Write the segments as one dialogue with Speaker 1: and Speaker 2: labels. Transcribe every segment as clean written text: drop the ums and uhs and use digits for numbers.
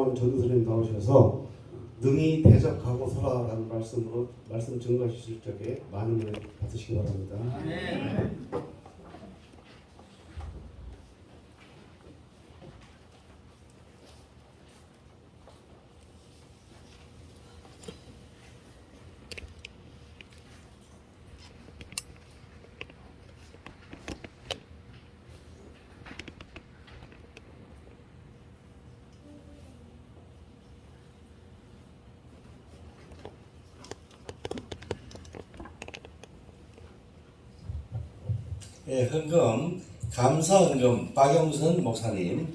Speaker 1: 김종원 전도사님 나오셔서 능히 대적하고 서라라는 말씀으로 말씀 증거하실 적에 많은 은혜 받으시기 바랍니다.
Speaker 2: 아멘.
Speaker 3: 예, 헌금, 감사헌금 박용선 목사님,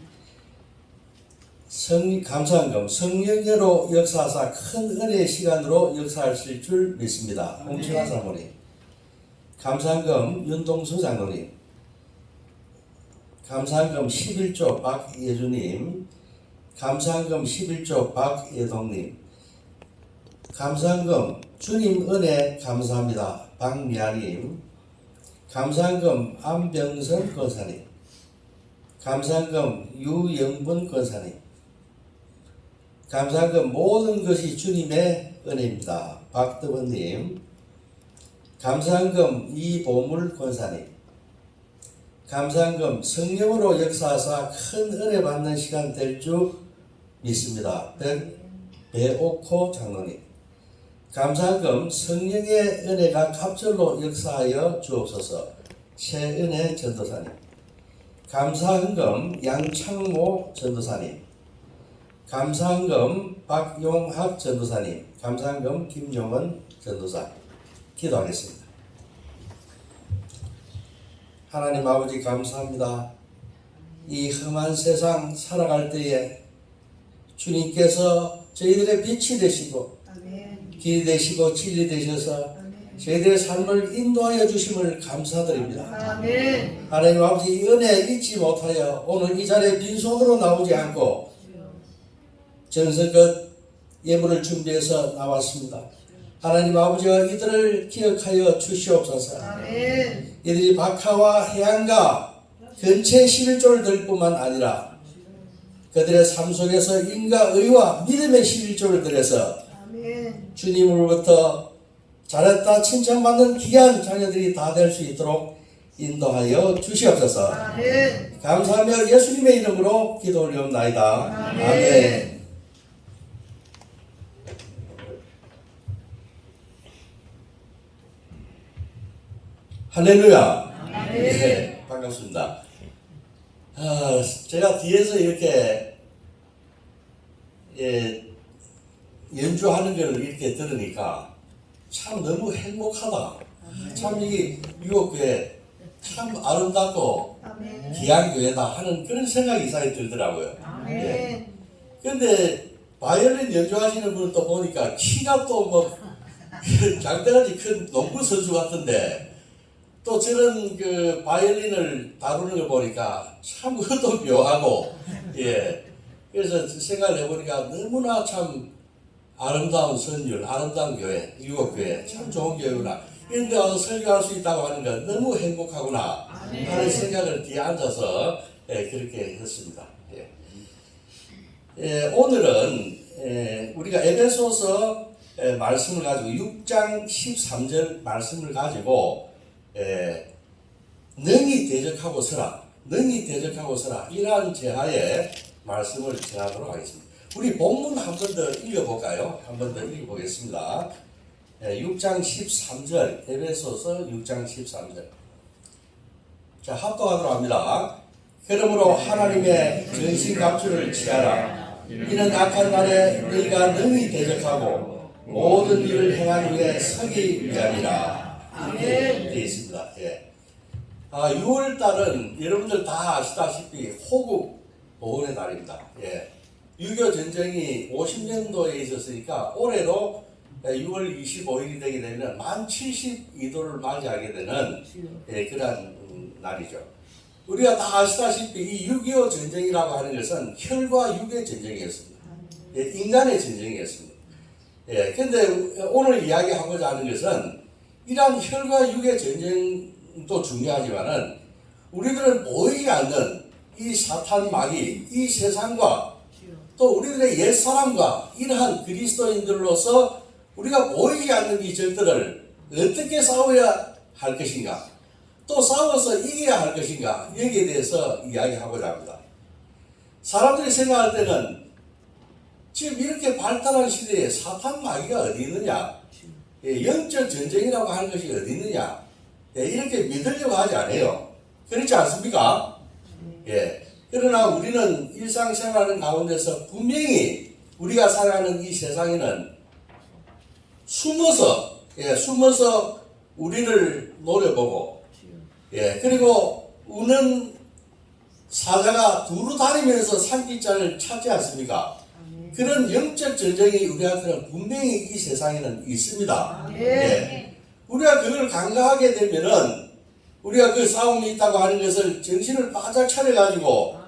Speaker 3: 감사헌금 성령으로 역사하사 큰 은혜의 시간으로 역사하실 줄 믿습니다. 홍춘아 사모님, 감사헌금 윤동수 장로님, 감사헌금 11조 박예주님, 감사헌금 11조 박예동님, 감사헌금 주님 은혜 감사합니다 박미아님, 감사헌금 안병선 권사님, 감사헌금 유영분 권사님, 감사헌금 모든 것이 주님의 은혜입니다 박덕원님, 감사헌금 이보물 권사님, 감사헌금 성령으로 역사하사 큰 은혜 받는 시간 될 줄 믿습니다 배옥호 장로님, 감사헌금 성령의 은혜가 갑절로 역사하여 주옵소서 최은혜 전도사님, 감사헌금 양창모 전도사님, 감사헌금 박용학 전도사님, 감사헌금 김용원 전도사. 기도하겠습니다. 하나님 아버지 감사합니다. 이 험한 세상 살아갈 때에 주님께서 저희들의 빛이 되시고 길이 되시고 진리 되셔서 저희들의 삶을 인도하여 주심을 감사드립니다.
Speaker 2: 아멘.
Speaker 3: 하나님 아버지 이 은혜 잊지 못하여 오늘 이 자리에 빈손으로 나오지 않고 정성껏 예물을 준비해서 나왔습니다. 하나님 아버지와 이들을 기억하여 주시옵소서.
Speaker 2: 아멘.
Speaker 3: 이들이 박하와 해안가 근처의 11조를 들 뿐만 아니라 그들의 삶 속에서 인과 의와 믿음의 11조를 들여서 주님으로부터 잘했다 칭찬받는 귀한 자녀들이 다 될 수 있도록 인도하여 주시옵소서.
Speaker 2: 아멘.
Speaker 3: 감사하며 예수님의 이름으로 기도 올리옵나이다.
Speaker 2: 아멘.
Speaker 3: 아멘. 할렐루야. 네, 반갑습니다. 제가 뒤에서 이렇게 연주하는 걸 이렇게 들으니까 참 너무 행복하다. 참 이 유혹교회 참 아름답고 귀한 교회다 하는 그런 생각이 이상하게 들더라고요. 예. 근데 바이올린 연주하시는 분을 또 보니까 키가 또 뭐 장대같이 큰 농구 선수 같은데 또 저런 그 바이올린을 다루는 걸 보니까 참 그것도 묘하고 예. 그래서 생각을 해보니까 너무나 참 아름다운 선율, 아름다운 교회, 유혹교회, 참 좋은 교회구나. 이런 데 와서 설교할 수 있다고 하는 건 너무 행복하구나 하는 생각을 뒤에 앉아서 그렇게 했습니다. 오늘은 우리가 에베소서 말씀을 가지고 6장 13절 말씀을 가지고 능히 대적하고 서라, 능히 대적하고 서라 이러한 제하에 말씀을 전하도록 하겠습니다. 우리 본문 한 번 더 읽어볼까요? 한 번 더 읽어보겠습니다. 6장 13절, 에베소서 6장 13절. 자, 합독하도록 합니다. 그러므로 하나님의 전신갑주를 취하라. 이는 악한 날에 너희가 능히 대적하고 모든 일을 행한 후에 서기 위함이라. 이렇게 되어 있습니다. 6월달은 여러분들 다 아시다시피 호국 보훈의 달입니다. 6.25 전쟁이 50년도에 있었으니까 올해로 6월 25일이 되게 되면 만 72도를 맞이하게 되는 그런 날이죠. 우리가 다 아시다시피 이 6.25 전쟁이라고 하는 것은 혈과 육의 전쟁이었습니다. 인간의 전쟁이었습니다. 근데 오늘 이야기하고자 하는 것은 이러한 혈과 육의 전쟁도 중요하지만은 우리들은 보이지 않는 이 사탄 마귀, 이 세상과 또 우리들의 옛사람과 이러한 그리스도인들로서 우리가 보이지 않는 이 적들을 어떻게 싸워야 할 것인가, 또 싸워서 이겨야 할 것인가, 여기에 대해서 이야기하고자 합니다. 사람들이 생각할 때는 지금 이렇게 발달한 시대에 사탄 마귀가 어디 있느냐, 영적 전쟁이라고 하는 것이 어디 있느냐, 이렇게 믿으려고 하지 않아요. 그렇지 않습니까? 예. 그러나 우리는 일상생활하는 가운데서 분명히 우리가 살아가는 이 세상에는 숨어서 우리를 노려보고, 그리고 우는 사자가 두루 다니면서 산기자를 찾지 않습니까? 그런 영적 전쟁이 우리한테는 분명히 이 세상에는 있습니다. 우리가 그걸 간과하게 되면은 우리가 그 싸움이 있다고 하는 것을 정신을 바짝 차려가지고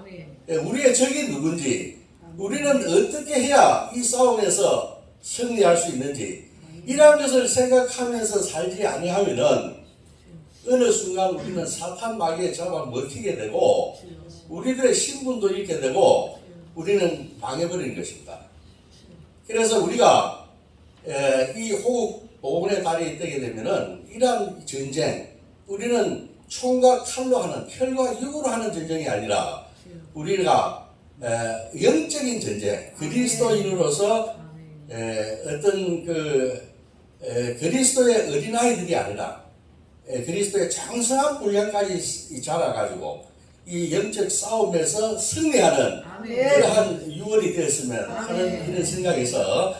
Speaker 3: 우리의 적이 누군지, 우리는 어떻게 해야 이 싸움에서 승리할 수 있는지, 이러한 것을 생각하면서 살지 아니하면은 어느 순간 우리는 사탄 마귀에 잡아 먹히게 되고 우리들의 신분도 잃게 되고 우리는 망해버리는 것입니다. 그래서 우리가 이 호국 복음의 달이 되게 되면은 이러한 전쟁, 우리는 총과 칼로 하는, 혈과 육으로 하는 전쟁이 아니라 우리가 영적인 전쟁, 그리스도인으로서 어떤 그리스도의 어린아이들이 아니라 그리스도의 장성한 분량까지 자라가지고 이 영적 싸움에서 승리하는 그러한 유월이 되었으면 하는 이런 생각에서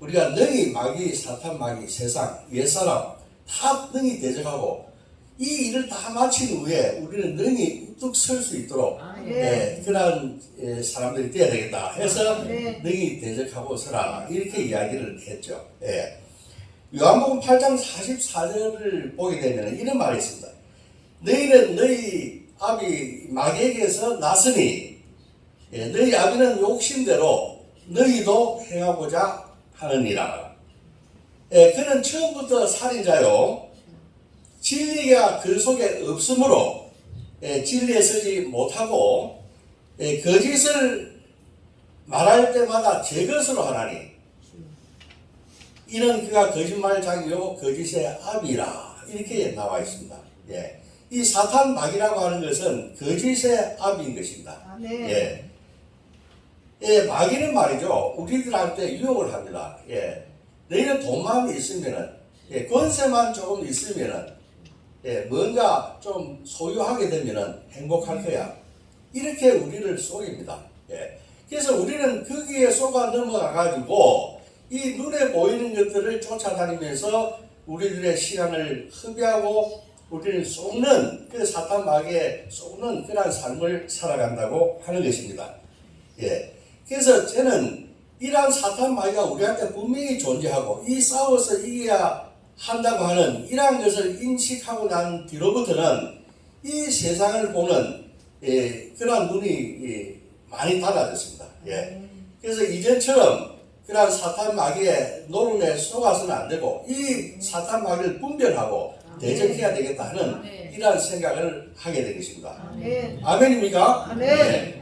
Speaker 3: 우리가 능히 마귀, 사탄 마귀, 세상, 옛사람 다 능히 대적하고 이 일을 다 마친 후에 우리는 능히 우뚝 설 수 있도록 그러한 사람들이 되어야 되겠다 해서 능히 대적하고 서라, 이렇게 이야기를 했죠. 요한복음 8장 44절을 보게 되면 이런 말이 있습니다. 너희는 너희 아비 마귀에게서 났으니 너희 아비는 욕심대로 너희도 행하고자 하느니라. 그는 처음부터 살인자요, 진리가 그 속에 없으므로 진리에 서지 못하고 거짓을 말할 때마다 제 것으로 하나니 이는 그가 거짓말장이요 거짓의 아비라, 이렇게 나와 있습니다. 이 사탄 마귀라고 하는 것은 거짓의 아비인 것입니다. 마귀는 말이죠, 우리들한테 유혹을 합니다. 너희는 돈만 있으면은, 권세만 조금 있으면은, 뭔가 좀 소유하게 되면은 행복할 거야, 이렇게 우리를 속입니다. 그래서 우리는 거기에 속아 넘어가 가지고 이 눈에 보이는 것들을 쫓아다니면서 우리들의 시간을 허비하고 우리를 속는, 그 사탄 마귀에 속는 그러한 삶을 살아간다고 하는 것입니다. 그래서 저는 이러한 사탄 마귀가 우리한테 분명히 존재하고 이 싸워서 이겨야 한다고 하는 이러한 것을 인식하고 난 뒤로부터는 이 세상을 보는 그러한 눈이 많이 달라졌습니다. 그래서 이전처럼 그러한 사탄 마귀의 노름에 속아서는 안 되고 이 사탄 마귀를 분별하고 대적해야 되겠다 하는 이러한 생각을 하게 된 것입니다. 아멘입니까?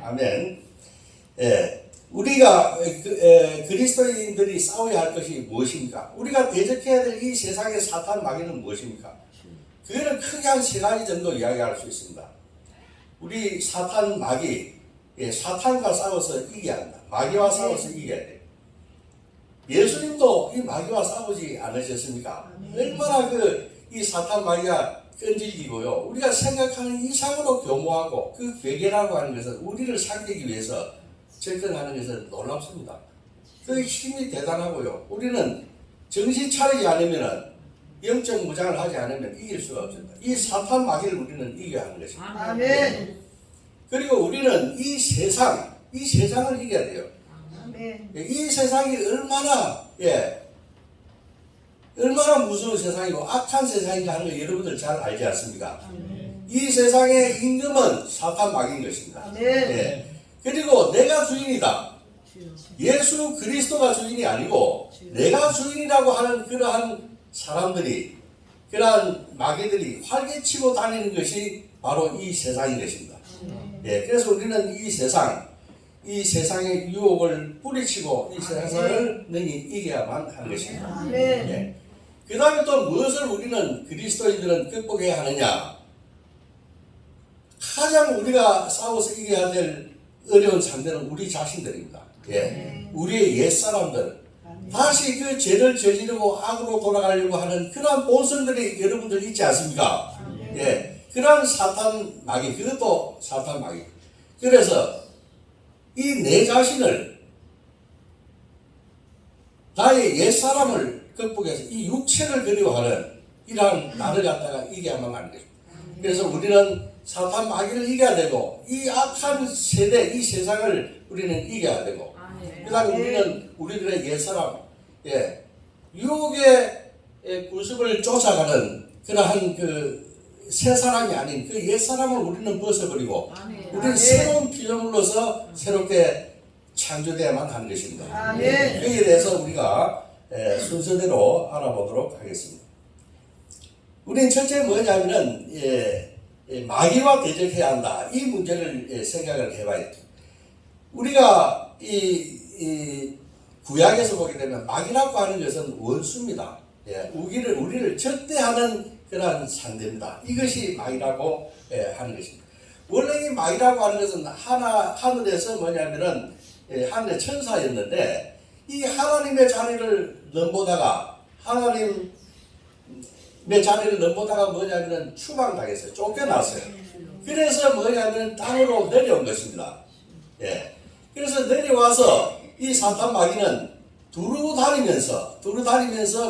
Speaker 3: 아멘. 우리가 그리스도인들이 싸워야 할 것이 무엇입니까? 우리가 대적해야 될 이 세상의 사탄 마귀는 무엇입니까? 그거는 크게 한 세 가지 정도 이야기할 수 있습니다. 우리 사탄 마귀, 사탄과 싸워서 이겨야 한다. 마귀와 싸워서 이겨야 돼요. 예수님도 이 마귀와 싸우지 않으셨습니까? 얼마나 이 사탄 마귀가 끈질기고요, 우리가 생각하는 이상으로 교모하고 그 괴계라고 하는 것은 우리를 상대하기 위해서 접근하는 것은 놀랍습니다. 그 힘이 대단하고요, 우리는 정신 차리지 않으면, 영적 무장을 하지 않으면 이길 수가 없습니다. 이 사탄 마귀를 우리는 이겨야 하는 것입니다.
Speaker 2: 아멘.
Speaker 3: 그리고 우리는 이 세상을 이겨야 돼요. 이 세상이 얼마나 무서운 세상이고 악한 세상인가 하는 걸 여러분들 잘 알지 않습니까? 이 세상의 임금은 사탄 마귀인 것입니다. 그리고 내가 주인이다. 예수 그리스도가 주인이 아니고 내가 주인이라고 하는 그러한 사람들이, 그러한 마귀들이 활개치고 다니는 것이 바로 이 세상인 것입니다. 그래서 우리는 이 세상, 이 세상의 유혹을 뿌리치고 이 세상을 능히 이겨야만 하는 것입니다.
Speaker 2: 아멘.
Speaker 3: 예. 그 다음에 또 무엇을 우리는 그리스도인들은 극복해야 하느냐? 가장 우리가 싸워서 이겨야 될 어려운 상대는 우리 자신들입니다. 예. 우리의 옛사람들. 다시 그 죄를 저지르고 악으로 돌아가려고 하는 그러한 본성들이 여러분들 있지 않습니까? 예. 그러한 사탄 마귀, 그것도 사탄 마귀. 그래서 이 내 자신을, 나의 옛사람을 극복해서 이 육체를 그리워하는 이러한 나를 갖다가 이겨야만 하는 것입니다. 그래서 우리는 사탄 마귀를 이겨야 되고 이 악한 세대, 이 세상을 우리는 이겨야 되고 그 다음에 우리는 우리들의 옛사람, 예, 유혹의 구습을 쫓아가는 그러한 그 새 사람이 아닌 그 옛사람을 우리는 벗어버리고 우리는 새로운 피조물로서 새롭게 창조되어야만 하는 것입니다.
Speaker 2: 아멘.
Speaker 3: 여기에 대해서 우리가 순서대로 알아보도록 하겠습니다. 우리는 첫째 뭐냐면은 마귀와 대적해야 한다. 이 문제를 생각을 해봐야 돼요. 우리가 이 구약에서 보게 되면 마귀라고 하는 것은 원수입니다. 우리를 절대하는 그러한 상대입니다. 이것이 마귀라고 하는 것입니다. 원래 이 마귀라고 하는 것은 하늘에서 뭐냐면은 하늘의 천사였는데 이 하나님의 자리를 넘보다가 뭐냐면은 추방당했어요. 쫓겨났어요. 그래서 뭐냐면 땅으로 내려온 것입니다. 예. 그래서 내려와서 이 사탄 마귀는 두루 다니면서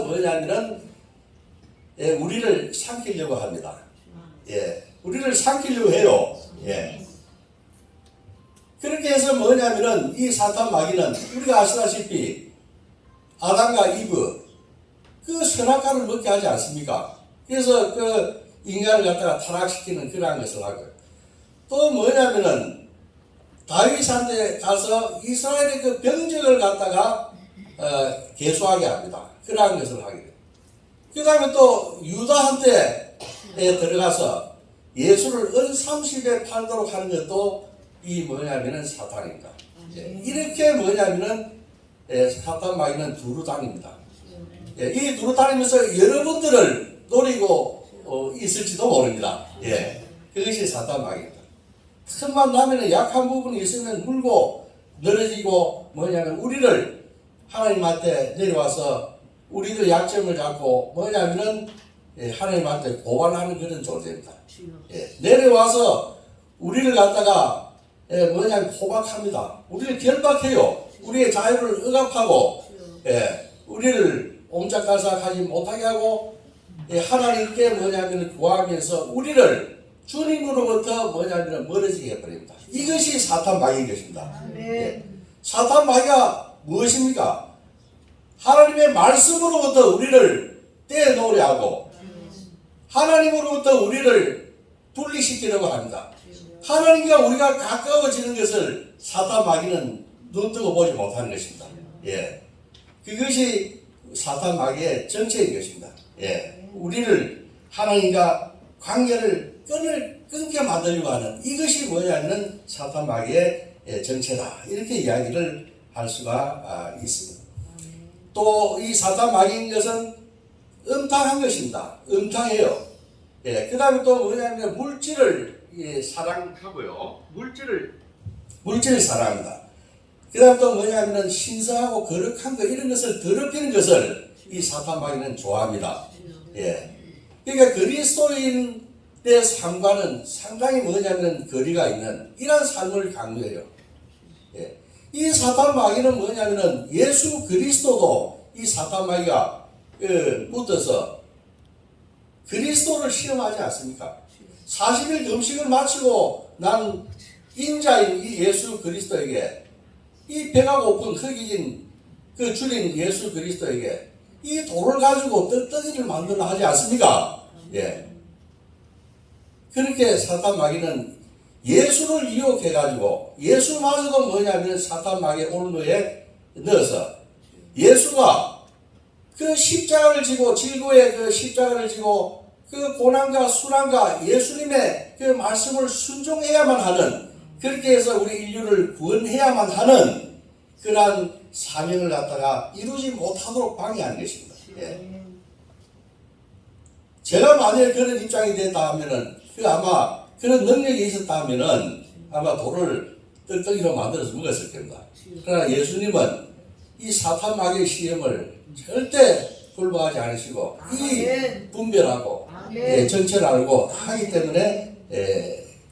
Speaker 3: 뭐냐면은 우리를 삼키려고 합니다. 예. 우리를 삼키려고 해요. 예. 그렇게 해서 뭐냐면은 이 사탄 마귀는 우리가 아시다시피 아담과 이브 그 선악과를 먹게 하지 않습니까? 그래서 그 인간을 갖다가 타락시키는 그러한 것을 하고요. 또 뭐냐면은 다윗한테 가서 이스라엘의 그 병적을 갖다가 계수하게 합니다. 그러한 것을 하게 돼요. 그 다음에 또 유다한테 들어가서 예수를 은 30에 팔도록 하는 것도 이 뭐냐면은 사탄입니다. 이렇게 뭐냐면은 사탄 마귀는 두루 다닙니다. 이 두루 다니면서 여러분들을 노리고 있을지도 모릅니다. 그것이 사탄 마귀입니다. 틈만 나면은 약한 부분이 있으면 물고 늘어지고 뭐냐면 우리를 하나님한테 내려와서 우리들 약점을 잡고 뭐냐면은 하나님한테 고발하는 그런 존재입니다. 내려와서 우리를 갖다가 뭐냐면 포박합니다. 우리를 결박해요. 우리의 자유를 억압하고 우리를 옴짝달싹하지 못하게 하고 하나님께 뭐냐면 구하면서 우리를 주님으로부터 뭐냐면 멀어지게 해버립니다. 이것이 사탄 마귀인 것입니다. 사탄 마귀가 무엇입니까? 하나님의 말씀으로부터 우리를 떼어놓으려 하고 하나님으로부터 우리를 분리시키려고 합니다. 하나님과 우리가 가까워지는 것을 사탄 마귀는 눈뜨고 보지 못하는 것입니다. 그것이 사탄 마귀의 정체인 것입니다. 우리를 하나님과 관계를 끊게 만들려고 하는 이것이 뭐냐면 사탄 마귀의 정체다. 이렇게 이야기를 할 수가 있습니다. 또 이 사탄 마귀인 것은 음탕한 것입니다. 음탕해요. 그 다음에 또 뭐냐면 물질을 사랑하고요. 물질을 사랑합니다. 그 다음 또 뭐냐면 신성하고 거룩한 것 이런 것을 더럽히는 것을 이 사탄 마귀는 좋아합니다. 그러니까 그리스도인의 삶과는 상당히 뭐냐면 거리가 있는 이런 삶을 강요해요. 이 사탄 마귀는 뭐냐면은 예수 그리스도도 이 사탄 마귀가 묻어서 그리스도를 시험하지 않습니까? 40일 금식을 마치고 난 인자인 이 예수 그리스도에게 이 배가 고픈 흑익인 그 주인 예수 그리스도에게 이 돌을 가지고 떡떡이를 만들어 하지 않습니까? 그렇게 사탄 마귀는 예수를 유혹해가지고 예수마저도 뭐냐면 사탄 마귀의 올무에 넣어서 예수가 그 십자가를 지고 질고의 그 십자가를 지고 그 고난과 수난과 예수님의 그 말씀을 순종해야만 하는 그렇게 해서 우리 인류를 구원해야만 하는 그러한 사명을 갖다가 이루지 못하도록 방해하는 것입니다. 예. 제가 만약에 그런 입장이 됐다 하면은 아마 그런 능력이 있었다 하면은 아마 돌을 떡떡이로 만들어서 먹었을 겁니다. 그러나 예수님은 이 사탄 마귀의 시험을 절대 불복하지 않으시고 이 분별하고 정체를 하기 때문에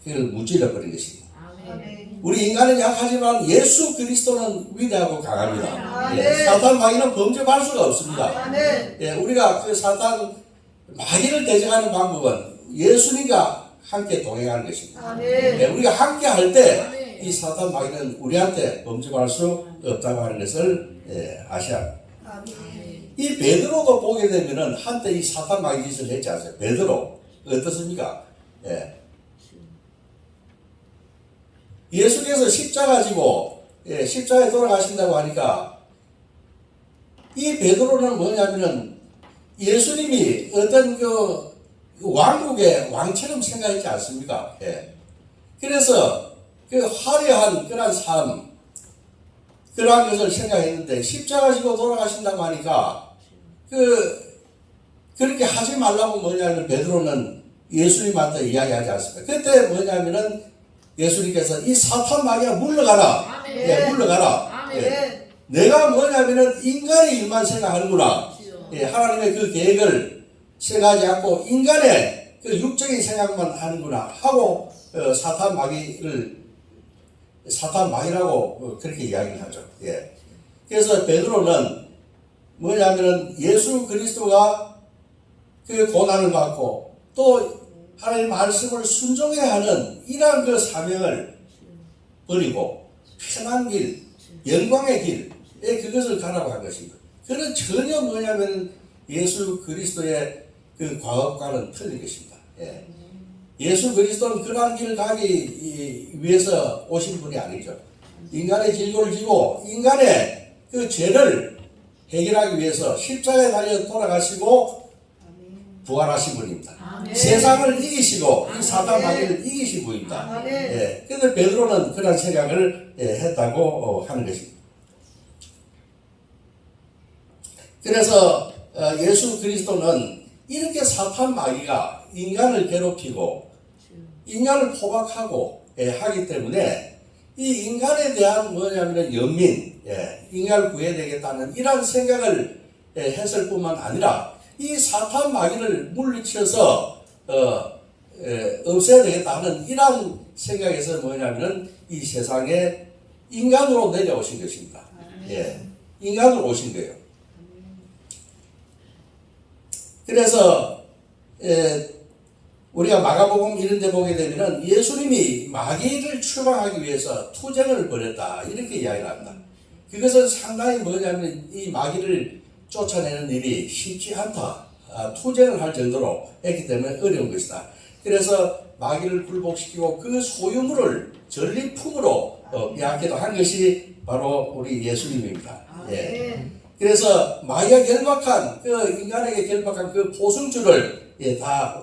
Speaker 3: 그걸 무찔러 버린 것입니다. 우리 인간은 약하지만 예수 그리스도는 위대하고 강합니다. 사탄 마귀는 범접할 수가 없습니다. 우리가 그 사탄 마귀를 대적하는 방법은 예수님과 함께 동행하는 것입니다. 우리가 함께 할 때 이 사탄 마귀는 우리한테 범접할 수 없다고 하는 것을 아셔야 합니다. 이 베드로도 보게 되면은 한때 이 사탄 마귀 짓을 했지 않습니까? 베드로 어떻습니까? 예수께서 십자가 지고 십자가에 돌아가신다고 하니까 이 베드로는 뭐냐면은 예수님이 어떤 그 왕국의 왕처럼 생각했지 않습니까? 그래서 그 화려한 그런 삶, 그러한 것을 생각했는데 십자가 지고 돌아가신다고 하니까 그렇게 하지 말라고 뭐냐면 베드로는 예수님한테 이야기하지 않습니까? 그때 뭐냐면은 예수님께서 이 사탄 마귀야 물러가라. 물러가라. 내가 뭐냐면은 인간의 일만 생각하는구나. 하나님의 그 계획을 생각하지 않고 인간의 그 육적인 생각만 하는구나 하고 사탄 마귀라고 그렇게 이야기를 하죠. 그래서 베드로는 뭐냐면은 예수 그리스도가 그 고난을 받고 또 하나님의 말씀을 순종해야 하는 이러한 그 사명을 버리고 편한 길, 영광의 길에 그것을 가라고 한 것입니다. 그는 전혀 뭐냐면 예수 그리스도의 그 과업과는 틀린 것입니다. 예수 그리스도는 그러한 길을 가기 위해서 오신 분이 아니죠. 인간의 질고를 지고 인간의 그 죄를 해결하기 위해서 십자가에 달려 돌아가시고 부활하신 분입니다. 세상을 이기시고 이 사탄 마귀를 이기신 분입니다. 그런데 베드로는 그런 생각을 했다고 하는 것입니다. 그래서 예수 그리스도는 이렇게 사탄 마귀가 인간을 괴롭히고 인간을 포박하고 하기 때문에 이 인간에 대한 뭐냐면 연민, 인간을 구해야 되겠다는 이런 생각을 했을 뿐만 아니라 이 사탄 마귀를 물리쳐서 없애야 되겠다 하는 이런 생각에서 뭐냐면은 이 세상에 인간으로 내려오신 것입니다. 인간으로 오신 거예요. 그래서 우리가 마가복음 이런 데 보게 되면은 예수님이 마귀를 추방하기 위해서 투쟁을 벌였다 이렇게 이야기를 합니다. 그것은 상당히 뭐냐면 이 마귀를 쫓아내는 일이 쉽지 않다. 투쟁을 할 정도로 했기 때문에 어려운 것이다. 그래서 마귀를 굴복시키고 그 소유물을 전리품으로 빼앗기도 한 것이 바로 우리 예수님입니다. 그래서 마귀가 결박한 인간에게 결박한 그 포승줄을 다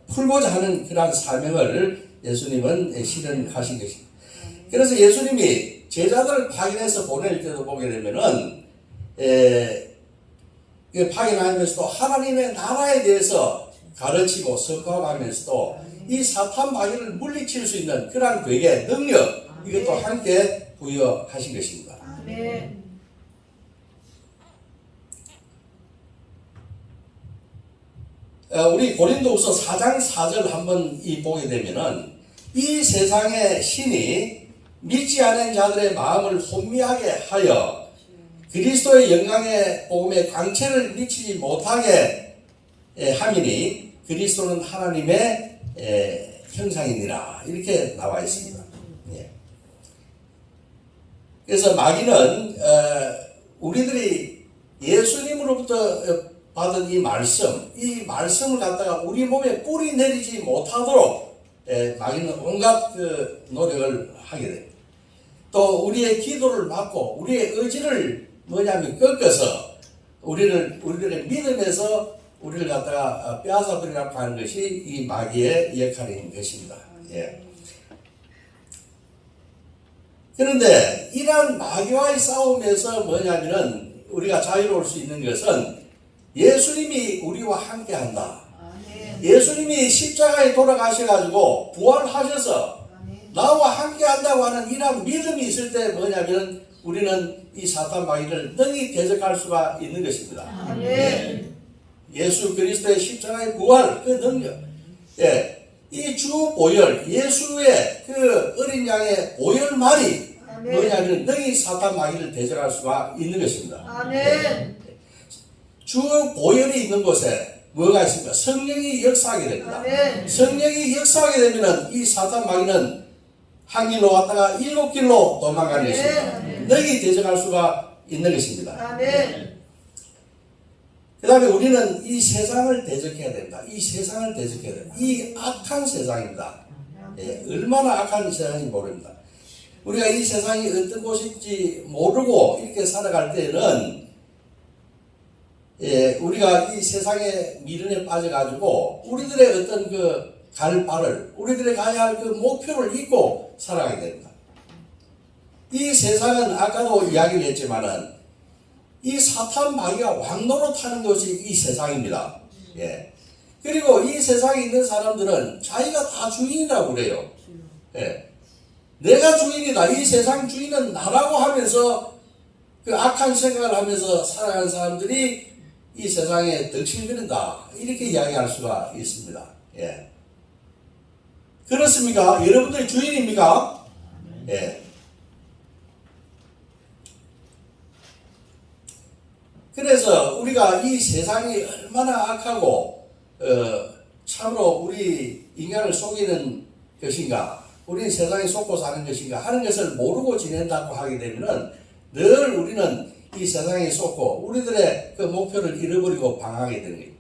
Speaker 3: 풀고자 하는 그러한 사명을 예수님은 실현하신 것입니다. 그래서 예수님이 제자들을 파견해서 보낼 때도 보게 되면은 파견하면서도 하나님의 나라에 대해서 가르치고 선포하면서도 이 사탄 마귀를 물리칠 수 있는 그러한 괴계 능력 이것도 함께 부여하신 것입니다. 우리 고린도후서 4장 4절 한번 보게 되면은 이 세상의 신이 믿지 않은 자들의 마음을 혼미하게 하여 그리스도의 영광의 복음에 광채를 미치지 못하게 함이니 그리스도는 하나님의 형상이니라 이렇게 나와 있습니다. 그래서 마귀는 우리들이 예수님으로부터 받은 이 말씀을 갖다가 우리 몸에 뿌리 내리지 못하도록 마귀는 온갖 그 노력을 하게 됩니다. 또 우리의 기도를 막고 우리의 의지를 뭐냐면 꺾어서 우리들의 믿음에서 우리를 갖다가 빼앗아 버리라고 하는 것이 이 마귀의 역할인 것입니다. 그런데 이러한 마귀와의 싸움에서 뭐냐면은 우리가 자유로울 수 있는 것은 예수님이 우리와 함께 한다. 예수님이 십자가에 돌아가셔가지고 부활하셔서 나와 함께 한다고 하는 이러한 믿음이 있을 때 뭐냐면 우리는 이 사탄 마귀를 능히 대적할 수가 있는 것입니다. 예수 그리스도의 십자가의 부활, 그 능력, 이 주 보혈, 예수의 그 어린 양의 보혈말이 뭐냐면 능히 사탄 마귀를 대적할 수가 있는 것입니다. 주 보혈이 있는 곳에 뭐가 있습니까? 성령이 역사하게 됩니다. 성령이 역사하게 되면 이 사탄 마귀는 한 길로 왔다가 7길로 도망가는 것입니다. 능히 대적할 수가 있는 것입니다. 그 다음에 우리는 이 세상을 대적해야 됩니다. 이 세상을 대적해야 됩니다. 이 악한 세상입니다. 얼마나 악한 세상인지 모릅니다. 우리가 이 세상이 어떤 곳인지 모르고 이렇게 살아갈 때는 우리가 이 세상의 미련에 빠져가지고 우리들의 어떤 그 갈 바를, 우리들의 가야 할 그 목표를 잊고 살아가게 됩니다. 이 세상은 아까도 이야기를 했지만은 이 사탄 마귀가 왕노릇하는 것이 이 세상입니다. 그리고 이 세상에 있는 사람들은 자기가 다 주인이라고 그래요. 내가 주인이다. 이 세상 주인은 나라고 하면서 그 악한 생각을 하면서 살아가는 사람들이 이 세상에 덕실거린다. 이렇게 이야기할 수가 있습니다. 그렇습니까? 여러분들이 주인입니까? 그래서 우리가 이 세상이 얼마나 악하고 참으로 우리 인간을 속이는 것인가, 우리 세상에 속고 사는 것인가 하는 것을 모르고 지낸다고 하게 되면은 늘 우리는 이 세상에 속고 우리들의 그 목표를 잃어버리고 방황하게 되는 거예요.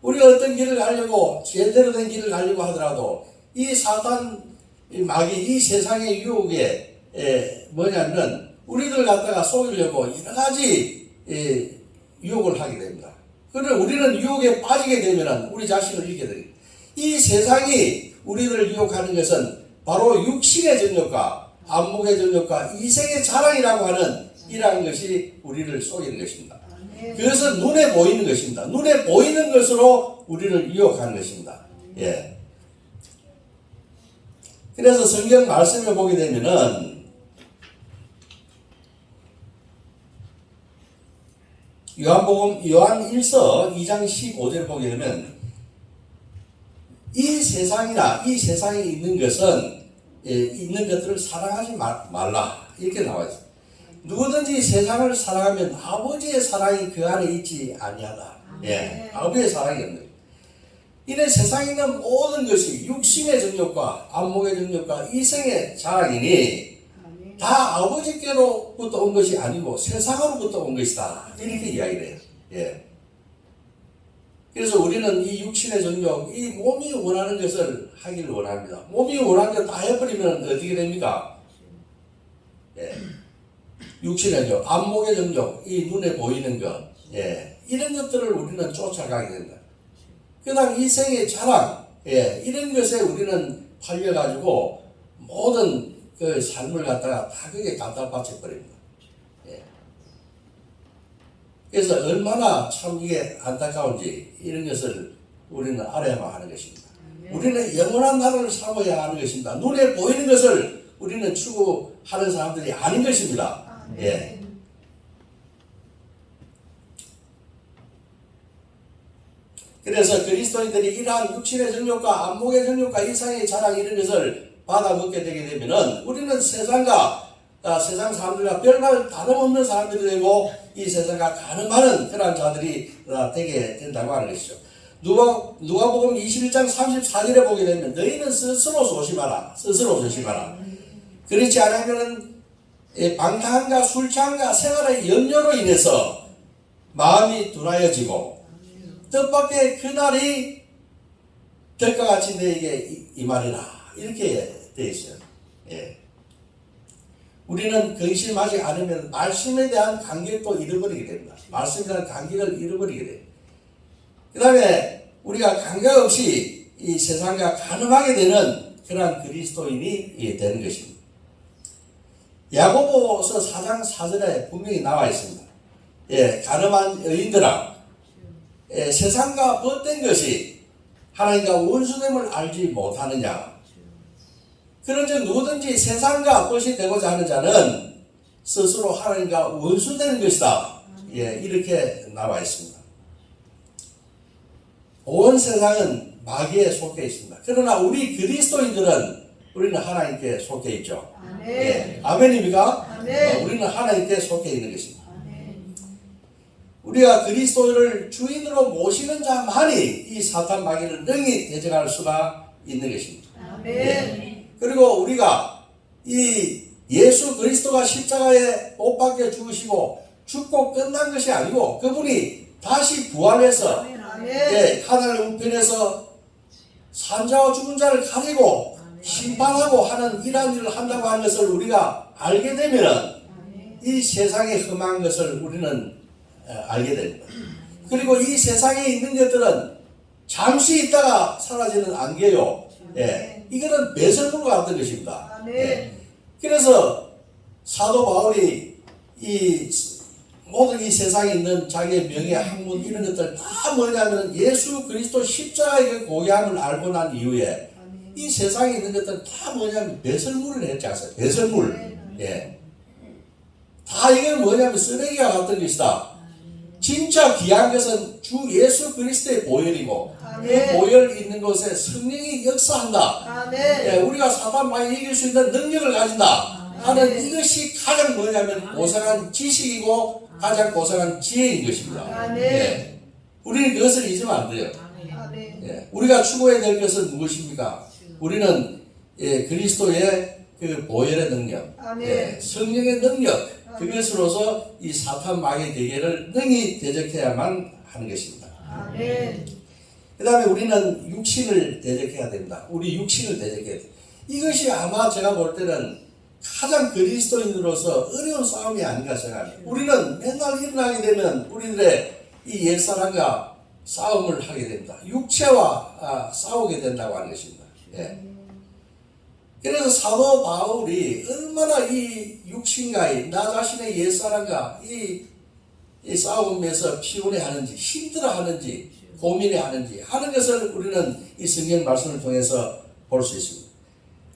Speaker 3: 우리가 어떤 길을 가려고 제대로 된 길을 가려고 하더라도 이 사탄 마귀 이 세상의 유혹에 뭐냐면 우리들 갖다가 속이려고 여러 가지 유혹을 하게 됩니다. 그러나 우리는 유혹에 빠지게 되면 우리 자신을 잃게 됩니다. 이 세상이 우리들을 유혹하는 것은 바로 육신의 정욕과 안목의 정욕과 이생의 자랑이라고 하는 이러한 것이 우리를 속이는 것입니다. 그것은 눈에 보이는 것입니다. 눈에 보이는 것으로 우리를 유혹하는 것입니다. 그래서 성경 말씀을 보게 되면은 요한 1서 2장 15절 보게 되면 이 세상이나 이 세상에 있는 것은 있는 것들을 사랑하지 말라 이렇게 나와 있습니다. 누구든지 세상을 사랑하면 아버지의 사랑이 그 안에 있지 아니하다. 아버지의 사랑이 없는 거예요. 이는 세상에 있는 모든 것이 육신의 정욕과 안목의 정욕과 이생의 자랑이니 다 아버지께로부터 온 것이 아니고 세상으로부터 온 것이다. 이렇게 이야기를 해요. 그래서 우리는 이 육신의 정욕, 이 몸이 원하는 것을 하기를 원합니다. 몸이 원하는 것 다 해버리면 어떻게 됩니까? 육신의 정욕, 안목의 정욕, 이 눈에 보이는 것, 이런 것들을 우리는 쫓아가게 된다. 그 다음 이생의 자랑, 이런 것에 우리는 팔려가지고 모든 그 삶을 갖다가 다 그게 갖다 바쳐버립니다. 그래서 얼마나 참 이게 안타까운지 이런 것을 우리는 알아야만 하는 것입니다. 우리는 영원한 나라를 삼아야 하는 것입니다. 눈에 보이는 것을 우리는 추구하는 사람들이 아닌 것입니다. 그래서 그리스도인들이 이러한 육신의 정욕과 안목의 정욕과 이상의 자랑 이런 것을 받아먹게 되게 되면은 우리는 세상과 세상 사람들과 별반 다름없는 사람들이 되고 이 세상과 가늠하는 그런 자들이 되게 된다고 하는 것이죠. 누가복음 21장 34절에 보게 되면 너희는 스스로 조심하라. 스스로 조심하라. 그렇지 않으면 방탕함과 술 취함과 생활의 염려로 인해서 마음이 둔하여지고 뜻밖의 그날이 될 것 같이 너에게 임하리라. 이렇게 되어 있어요. 우리는 근심하지 않으면 말씀에 대한 간격도 잃어버리게 됩니다. 말씀에 대한 간격을 잃어버리게 돼요. 그 다음에 우리가 감각 없이 이 세상과 가늠하게 되는 그러한 그리스도인이 되는 것입니다. 야고보서 4장 4절에 분명히 나와 있습니다. 예, 가늠한 여인들아, 예, 세상과 벗된 것이 하나님과 원수됨을 알지 못하느냐. 그런즉 누구든지 세상과 벗이 되고자 하는 자는 스스로 하나님과 원수되는 것이다. 예, 이렇게 나와 있습니다. 온 세상은 마귀에 속해 있습니다. 그러나 우리 그리스도인들은 우리는 하나님께 속해 있죠. 예, 아멘입니까?
Speaker 2: 아멘.
Speaker 3: 우리는 하나님께 속해 있는 것입니다.
Speaker 2: 아멘.
Speaker 3: 우리가 그리스도를 주인으로 모시는 자만이 이 사탄 마귀를 능히 대적할 수가 있는 것입니다.
Speaker 2: 아멘.
Speaker 3: 예. 그리고 우리가 이 예수 그리스도가 십자가에 못 박혀 죽으시고 죽고 끝난 것이 아니고 그분이 다시 부활해서
Speaker 2: 아멘.
Speaker 3: 예, 하늘 우편에서 산자와 죽은 자를 가리고 심판하고 하는 이러한 일을 한다고 하는 것을 우리가 알게 되면은 이 세상에 흠한 것을 우리는 알게 됩니다. 그리고 이 세상에 있는 것들은 잠시 있다가 사라지는 안개요. 예, 이거는 배설물과 같은 것입니다. 예. 그래서 사도 바울이 이 모든 이 세상에 있는 자기의 명예, 학문 이런 것들 다 뭐냐면 예수 그리스도 십자가의 그 고귀함을 알고 난 이후에 이 세상에 있는 것들은 다 뭐냐면 배설물을 했지 않습니까? 배설물. 예. 다 이건 뭐냐면 쓰레기와 같은 것이다. 진짜 귀한 것은 주 예수 그리스도의 보혈이고 그 보혈 있는 곳에 성령이 역사한다.
Speaker 2: 아멘.
Speaker 3: 예, 우리가 사단 마귀 이길 수 있는 능력을 가진다 하는 이것이 가장 뭐냐면 고상한 지식이고 가장 고상한 지혜인 것입니다.
Speaker 2: 아멘.
Speaker 3: 예. 우리는 그것을 잊으면 안 돼요.
Speaker 2: 아멘.
Speaker 3: 예, 우리가 추구해야 될 것은 무엇입니까? 우리는 예, 그리스도의 그 보혈의 능력, 예, 성령의 능력, 그것으로서 이 사탄 마귀의 대결을 능히 대적해야만 하는 것입니다.
Speaker 2: 아멘.
Speaker 3: 그 다음에 우리는 육신을 대적해야 됩니다. 우리 육신을 대적해야 됩니다. 이것이 아마 제가 볼 때는 가장 그리스도인으로서 어려운 싸움이 아닌가 생각합니다. 우리는 맨날 일어나게 되면 우리들의 이 옛사람과 싸움을 하게 됩니다. 육체와 싸우게 된다고 하는 것입니다. 예. 그래서 사도 바울이 얼마나 이 육신과의 나 자신의 옛사람과 이 싸움에서 피곤해하는지 힘들어하는지 고민해하는지 하는 것을 우리는 이 성경 말씀을 통해서 볼 수 있습니다.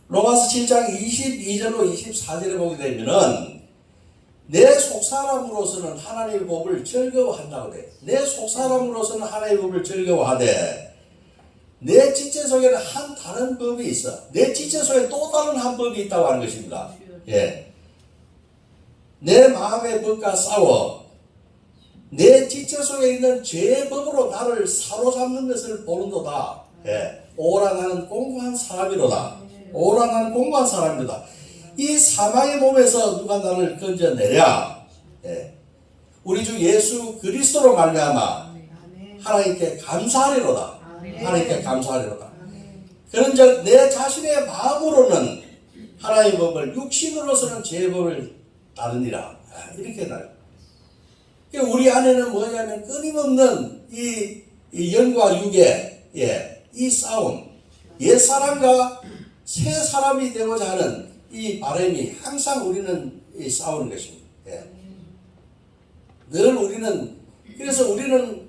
Speaker 3: 로마서 7장 22절로 24절에 보게 되면은 내 속사람으로서는 하나님의 법을 즐거워한다고 돼. 내 속사람으로서는 하나님의 법을 즐거워하되 내 지체 속에는 한 다른 법이 있어. 내 지체 속에 또 다른 한 법이 있다고 하는 것입니다. 예. 내 마음의 법과 싸워 내 지체 속에 있는 죄의 법으로 나를 사로잡는 것을 보는도다. 예. 오라 나는 공고한 사람이로다. 오라 나는 공고한 사람이로다. 이 사망의 몸에서 누가 나를 건져내랴. 예. 우리 주 예수 그리스도로 말미암아 하나님께 감사하리로다. 하나님께 감사하리로다. 그런즉 내 자신의 마음으로는 하나님의 법을 육신으로서는 제 법을 따르니라. 이렇게 날. 우리 안에는 뭐냐면 끊임없는 이 영과 육의 이 싸움, 옛 사람과 새 사람이 되고자 하는 이 바람이 항상 우리는 싸우는 것입니다. 예. 늘 우리는 그래서 우리는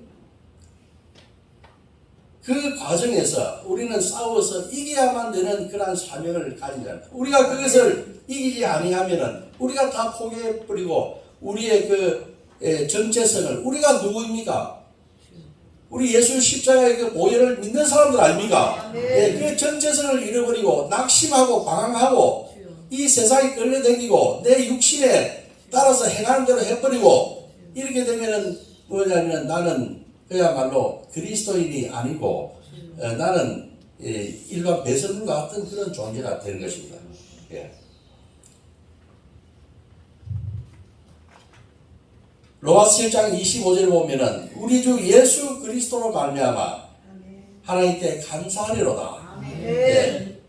Speaker 3: 그 과정에서 우리는 싸워서 이겨야만 되는 그러한 사명을 가진 자입니다. 우리가 그것을 이기지 아니하면은 우리가 다 포기해버리고 우리의 그 정체성을 우리가 누구입니까? 우리 예수 십자가의 그 보혈을 믿는 사람들 아닙니까? 예, 그 정체성을 잃어버리고 낙심하고 방황하고 이 세상에 끌려다니고 내 육신에 따라서 행하는 대로 해버리고 이렇게 되면은 뭐냐면 나는 그야말로 그리스도인이 아니고 나는 일반 배설물과 같은 그런 존재가 되는 것입니다. 예. 로마서 7장 25절 보면은 우리 주 예수 그리스도로 말미암아 하나님께 감사하리로다. 예.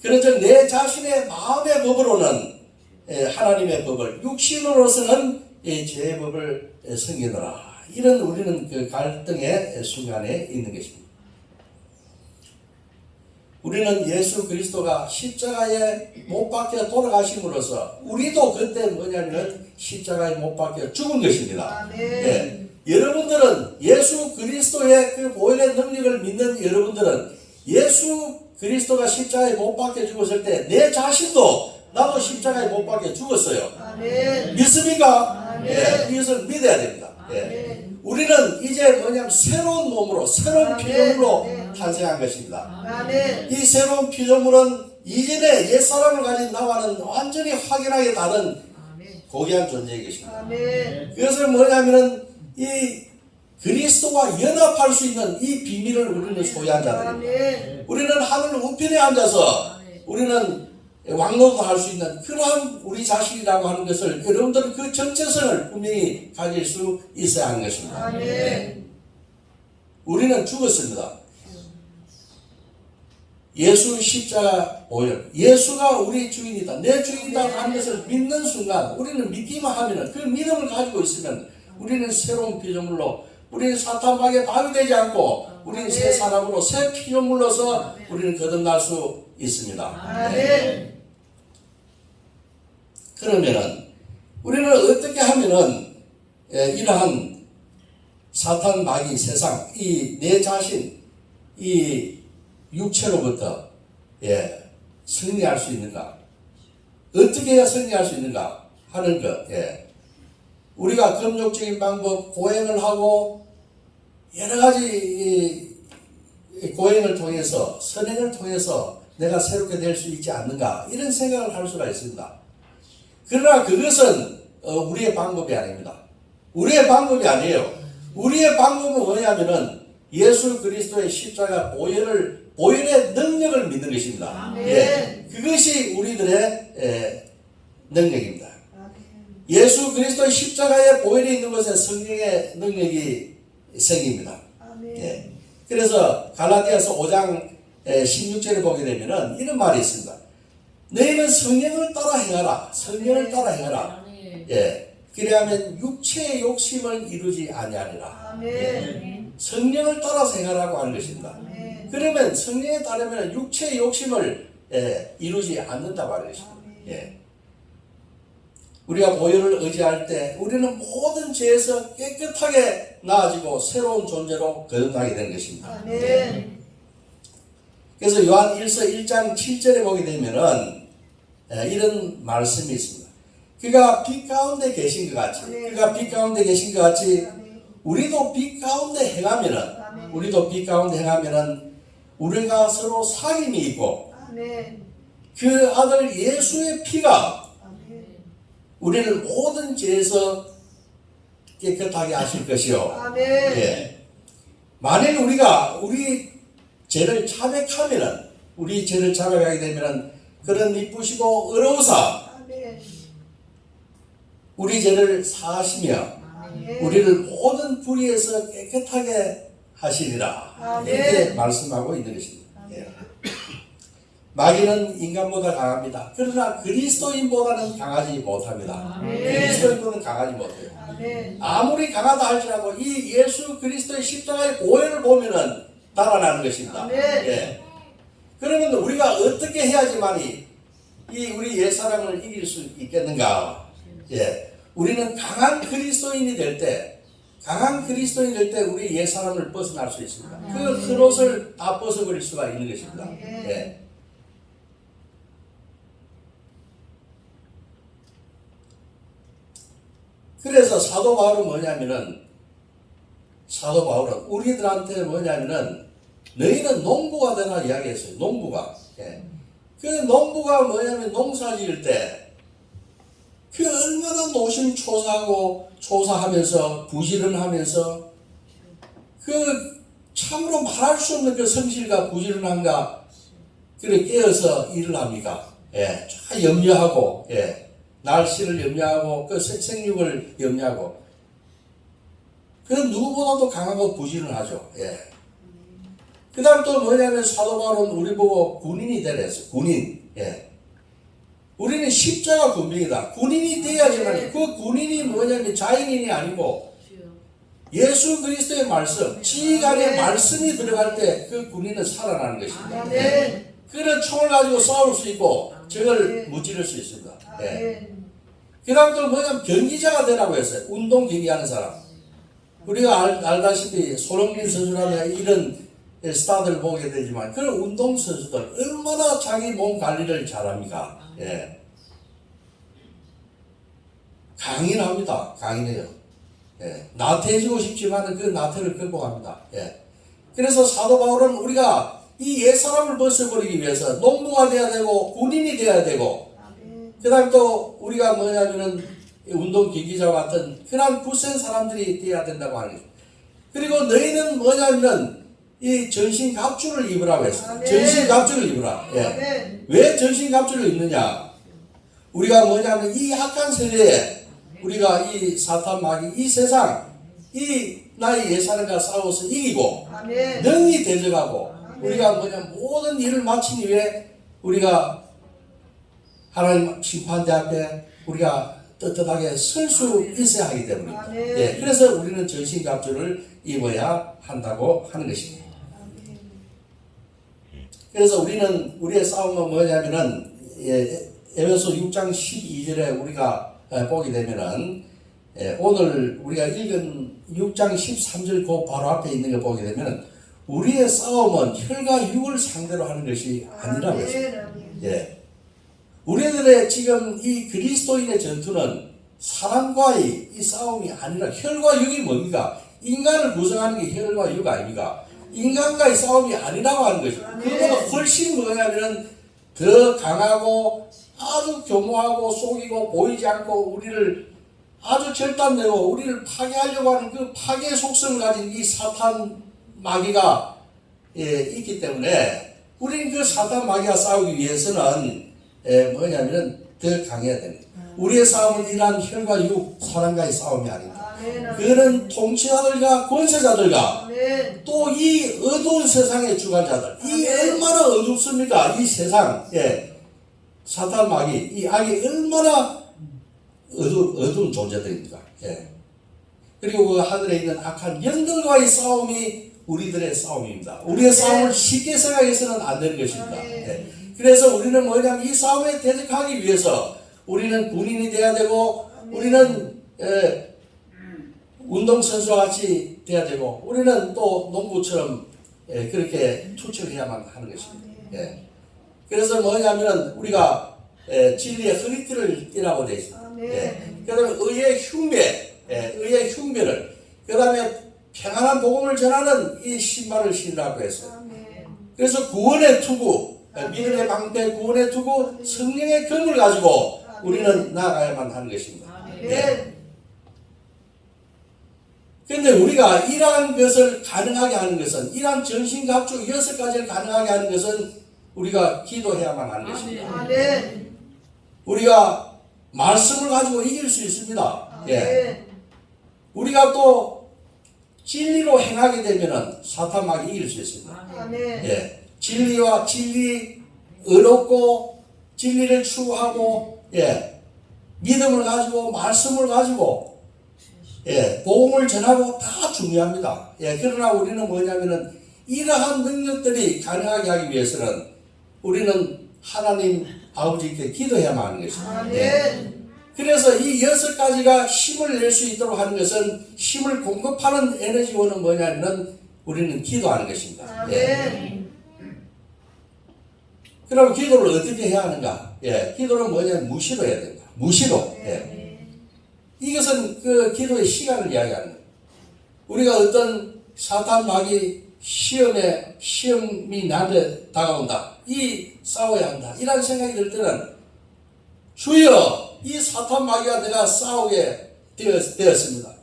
Speaker 3: 그런즉 내 자신의 마음의 법으로는 하나님의 법을 육신으로서는 죄의 법을 섬기노라. 이런 우리는 그 갈등의 순간에 있는 것입니다. 우리는 예수 그리스도가 십자가에 못 박혀 돌아가심으로써 우리도 그때 뭐냐면 십자가에 못 박혀 죽은 것입니다.
Speaker 2: 아멘.
Speaker 3: 예. 여러분들은 예수 그리스도의 그 보혈의 능력을 믿는 여러분들은 예수 그리스도가 십자가에 못 박혀 죽었을 때 내 자신도 나도 십자가에 못 박혀 죽었어요.
Speaker 2: 아멘.
Speaker 3: 믿습니까?
Speaker 2: 아멘.
Speaker 3: 예. 이것을 믿어야 됩니다. 예.
Speaker 2: 아멘.
Speaker 3: 우리는 이제 뭐냐면 새로운 몸으로 새로운
Speaker 2: 아멘.
Speaker 3: 피조물로
Speaker 2: 네.
Speaker 3: 탄생한 것입니다.
Speaker 2: 아멘.
Speaker 3: 이 새로운 피조물은 이전에 옛사람을 가진 나와는 완전히 확연하게 다른 고귀한 존재인 것입니다.
Speaker 2: 아멘.
Speaker 3: 그것을 뭐냐면은 이 그리스도와 연합할 수 있는 이 비밀을 우리는 소유한 자들입니다.
Speaker 2: 아멘.
Speaker 3: 우리는 하늘 우편에 앉아서 우리는 왕노도 할 수 있는 그러한 우리 자신이라고 하는 것을 여러분들은 그 정체성을 분명히 가질 수 있어야 하는 것입니다.
Speaker 2: 아멘.
Speaker 3: 우리는 죽었습니다. 예수 십자가 보혈, 예수가 우리 주인이다, 내 주인이다 하는 것을 믿는 순간 우리는 믿기만 하면 그 믿음을 가지고 있으면 우리는 새로운 피조물로 우리는 사탄에게 방해되지 않고 우리는 새 사람으로 새 피조물로서 우리는 거듭날 수 있습니다.
Speaker 2: 아멘.
Speaker 3: 그러면은 우리는 어떻게 하면은 이러한 사탄 마귀 세상 이 내 자신 이 육체로부터 승리할 수 있는가? 어떻게 해야 승리할 수 있는가 하는 것. 우리가 금욕적인 방법, 고행을 하고 여러 가지 고행을 통해서 선행을 통해서 내가 새롭게 될 수 있지 않는가 이런 생각을 할 수가 있습니다. 그러나 그것은 우리의 방법이 아닙니다. 우리의 방법이 아니에요. 우리의 방법은 뭐냐면은 예수 그리스도의 십자가 보혈의 능력을 믿는 것입니다.
Speaker 2: 아멘.
Speaker 3: 그것이 우리들의 능력입니다.
Speaker 2: 아멘.
Speaker 3: 예수 그리스도의 십자가에 보혈이 있는 것에 성령의 능력이 생깁니다.
Speaker 2: 아멘.
Speaker 3: 그래서 갈라디아서 5장 16절에 보게 되면은 이런 말이 있습니다. 너희는 성령을 따라 행하라. 성령을 따라 행하라. 그래야면 육체의 욕심을 이루지 아니하리라.
Speaker 2: 아멘.
Speaker 3: 성령을 따라서 행하라고 하는 것입니다.
Speaker 2: 아멘.
Speaker 3: 그러면 성령에 따르면 육체의 욕심을 이루지 않는다고 하는 것입니다. 우리가 보혈을 의지할 때 우리는 모든 죄에서 깨끗하게 나아지고 새로운 존재로 거듭나게 되는 것입니다.
Speaker 2: 아멘.
Speaker 3: 그래서 요한 1서 1장 7절에 보게 되면은 이런 말씀이 있습니다. 그가 빛 가운데 계신 것 같이, 그가 빛 가운데 계신 것 같이 우리도 빛 가운데 행하면은, 우리도 빛 가운데 행하면은 우리가 서로 사귐이 있고
Speaker 2: 아멘.
Speaker 3: 그 아들 예수의 피가
Speaker 2: 아멘.
Speaker 3: 우리를 모든 죄에서 깨끗하게 하실 것이요.
Speaker 2: 아멘.
Speaker 3: 만일 우리가 우리 죄를 자백하면은, 우리 죄를 자백하게 되면은 그런 이쁘시고 의로우사
Speaker 2: 아멘.
Speaker 3: 우리 죄를 사하시며
Speaker 2: 아멘.
Speaker 3: 우리를 모든 불의에서 깨끗하게 하시리라.
Speaker 2: 아멘.
Speaker 3: 이렇게 말씀하고 있는 것입니다. 마귀는 인간보다 강합니다. 그러나 그리스도인보다는 강하지 못합니다.
Speaker 2: 아멘.
Speaker 3: 그리스도인보다는 강하지 못해요.
Speaker 2: 아멘.
Speaker 3: 아무리 강하다 할지라도 이 예수 그리스도의 십자가의 보혈을 보면은 달아나는 것입니다.
Speaker 2: 아멘.
Speaker 3: 그러면 우리가 어떻게 해야지만이 이 우리 옛사람을 이길 수 있겠는가? 우리는 강한 그리스도인이 될 때, 우리 옛사람을 벗어날 수 있습니다. 그 겉옷을 다 벗어버릴 수가 있는 것입니다. 그래서 사도 바울은 뭐냐면은, 우리들한테 뭐냐면은, 너희는 농부가 되나 이야기했어요. 농부가. 그 농부가 뭐냐면 농사 지을 때, 그 얼마나 노심초사하고 초사하면서 부지런하면서 그 참으로 말할 수 없는 그 성실과 부지런함과 그래 깨어서 일을 합니까? 쫙 염려하고 날씨를 염려하고 그 생육을 염려하고 그 누구보다도 강하고 부지런하죠. 그 다음 또 뭐냐면 사도 바울은 우리 보고 군인이 되라 했어요. 군인. 우리는 십자가 군병이다. 군인이 돼야지만 그 군인이 뭐냐면 자연인이 아니고 예수 그리스도의 말씀, 지휘관의 말씀이 들어갈 때 그 군인은 살아나는 것입니다.
Speaker 2: 아멘.
Speaker 3: 그런 총을 가지고 싸울 수 있고 적을 무찌를 수 있습니다. 예. 그 다음 또 뭐냐면 경기자가 되라고 했어요. 운동 경기하는 사람. 우리가 알다시피 손흥민 선수라든가 이런 스타들을 보게 되지만 그런 운동선수들 얼마나 자기 몸 관리를 잘합니까? 예. 강인합니다. 강인해요. 예. 나태해지고 싶지만 그 나태를 극복합니다. 예. 그래서 사도 바울은 우리가 이 옛사람을 벗어버리기 위해서 농부가 돼야 되고 군인이 돼야 되고 그 다음에 또 우리가 뭐냐면은 운동 경기자와 같은 그런 굳센 사람들이 돼야 된다고 하는 거죠. 그리고 너희는 뭐냐면은 이 전신 갑주를 입으라고 했어요. 전신 갑주를 입으라. 예. 왜 전신 갑주를 입느냐? 우리가 뭐냐면 이 악한 세대에 우리가 이 사탄 마귀 이 세상 이 나의 옛사람과 싸워서 이기고 능히 대적하고 우리가 뭐냐 모든 일을 마친 이후에 우리가 하나님 심판대 앞에 우리가 떳떳하게 설 수 있어야 하기 때문입니다. 예, 그래서 우리는 전신갑주를 입어야 한다고 하는 것입니다. 그래서 우리는 우리의 싸움은 뭐냐면은 에베소 6장 12절에 우리가 보게 되면은 오늘 우리가 읽은 6장 13절 그 바로 앞에 있는 거 보게 되면은 우리의 싸움은 혈과 육을 상대로 하는 것이 아니라고 했습니다. 예. 우리들의 지금 이 그리스도인의 전투는 사람과의 이 싸움이 아니라 혈과 육이 뭡니까? 인간을 구성하는 게 혈과 육 아닙니까? 인간과의 싸움이 아니라고 하는 것이죠. 그보다 훨씬 뭐냐면은 더 강하고 아주 교모하고 속이고 보이지 않고 우리를 아주 절단내고 우리를 파괴하려고 하는 그 파괴 속성을 가진 이 사탄 마귀가 있기 때문에 우리는 그 사탄 마귀와 싸우기 위해서는 뭐냐면은 더 강해야 됩니다. 우리의 싸움은 이러한 혈과 육, 사람과의 싸움이 아닙니다. 그는 통치자들과 권세자들과 또 이 어두운 세상의 주관자들, 이 얼마나 어둡습니까? 이 세상, 사탄 마귀, 이 악이 얼마나 어두운 존재들입니까? 그리고 그 하늘에 있는 악한 영들과의 싸움이 우리들의 싸움입니다. 우리의 싸움을 쉽게 생각해서는 안 되는 것입니다. 그래서 우리는 뭐냐면 이 싸움에 대적하기 위해서 우리는 군인이 돼야 되고 우리는 운동선수와 같이 돼야 되고 우리는 또 농부처럼 그렇게 투철해야만 하는 것입니다. 그래서 뭐냐면 우리가 진리의 허리띠를 띠라고 되어 있습니다. 그 다음에 의의 흉배를 그 다음에 평안한 복음을 전하는 이 신발을 신으라고 했어요. 그래서 구원의 투구 믿음의 방패 구원의 투구 성령의 검을 가지고 우리는 나아가야만 하는 것입니다. 그런데 우리가 이러한 것을 가능하게 하는 것은 이러한 전신갑주 6가지를 가능하게 하는 것은 우리가 기도해야만 하는 것입니다. 우리가 말씀을 가지고 이길 수 있습니다. 우리가 또 진리로 행하게 되면은 사탄 마귀 이길 수 있습니다. 진리와 진리 의롭고 진리를 추구하고 믿음을 가지고 말씀을 가지고 복음을 전하고 다 중요합니다. 그러나 우리는 뭐냐면은 이러한 능력들이 가능하게 하기 위해서는 우리는 하나님 아버지께 기도해야만 하는 것입니다. 그래서 이 6가지가 힘을 낼 수 있도록 하는 것은 힘을 공급하는 에너지원은 뭐냐면은 우리는 기도하는 것입니다. 그럼 기도를 어떻게 해야 하는가? 기도는 뭐냐면 무시로 해야 된다. 무시로. 이것은 그 기도의 시간을 이야기하는 거예요. 우리가 어떤 사탄 마귀 시험이 나한테 다가온다. 싸워야 한다. 이런 생각이 들 때는 주여 이 사탄 마귀와 내가 싸우게 되었습니다.